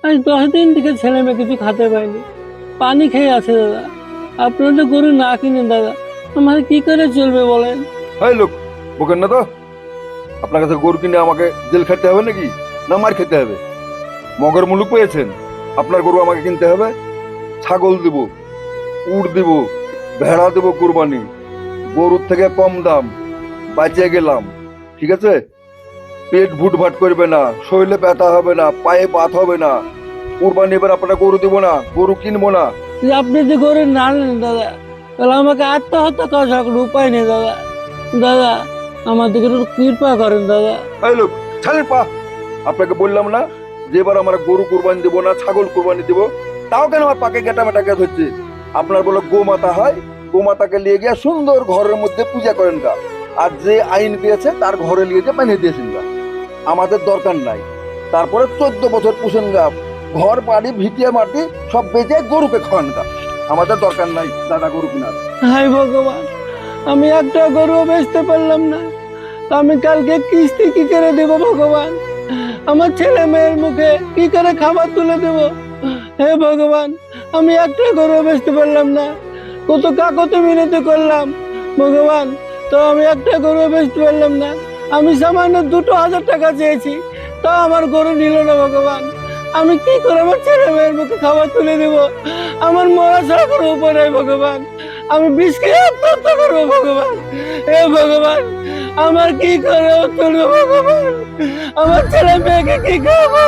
আজ 10 দিন থেকে ছেলে মেয়ে কিছু খেতে পায়নি, পানি খেয়ে আছে দাদা। আপনারা তো গরু না কিনেন দাদা, আমার কি করে চলবে বলেন? এই লোক, বোকেন না তো। আপনার কাছে গরু কিনে আমাকে জেল খেতে হবে নাকি, না মার খেতে হবে? মগের মুলুক পেয়েছেন? আপনার গরু আমাকে কিনতে হবে? ছাগল দিব, উট দিব, ভেড়া দেব কুরবানি, গরুর থেকে কম দাম, বাঁচিয়ে গেলাম। ঠিক আছে? পেট ভুটভাট করবে না, শরীরে ব্যথা হবে না, পায়ে পাত হবে না। কুরবানি এবার আপনারা গরু দিব না, গরু কিনবো না। যে আপনি যে গরু না নেন দাদা, তাহলে আমাকে আত্মহত্যা করা ছাড়া কোনো উপায় নেই দাদা। দাদা, আমার দিকে একটু কৃপা করেন দাদা। এই লোক, ছাড়েন পা। আপনাকে বললাম না যে এবার আমরা গরু কুরবানি দেবো না, ছাগল কুরবানি দেবো? তাও কেন আমার পাকে গেটা মেটা গেট হচ্ছে? আপনার বলে গোমাতা হয়, গোমাতাকে নিয়ে গিয়ে সুন্দর ঘরের মধ্যে পূজা করেন গা। আর যে আইন দিয়েছে তার ঘরে নিয়ে গিয়ে বানিয়ে দিয়েছেন গা। আমাদের দরকার নাই। তারপরে 14 বছর পুষেন গা, ঘর বাড়ি ভিটিয়ে মাটি সব বেঁচে গরুকে খাওয়ান গা। আমাদের দরকার নাই দাদা গরু কিনার। হাই ভগবান, আমি একটা গরু বেচতে পারলাম না, তো আমি কালকে কিস্তি কি করে দেবো ভগবান? আমার ছেলে মেয়ের মুখে কি করে খাবার তুলে দেবো? হে ভগবান, আমি একটা গরু বেচতে পারলাম না, কত কাকতে মিনতি করলাম ভগবান, তো আমি একটা গরু বেচতে পারলাম না। আমি সামান্য 2,000 টাকা চেয়েছি, তা আমার গরু নিল না ভগবান। আমি কি করে আমার ছেলে মেয়ের মুখে খাবার তুলে দেব? আমার মরা ছাড়া কোনো উপায় নাই ভগবান। আমি বিষ খেয়ে আত্মহত্যা করবো ভগবান। হে ভগবান, আমার কি করে তুলবো ভগবান? আমার ছেলে মেয়েকে কি খাবো?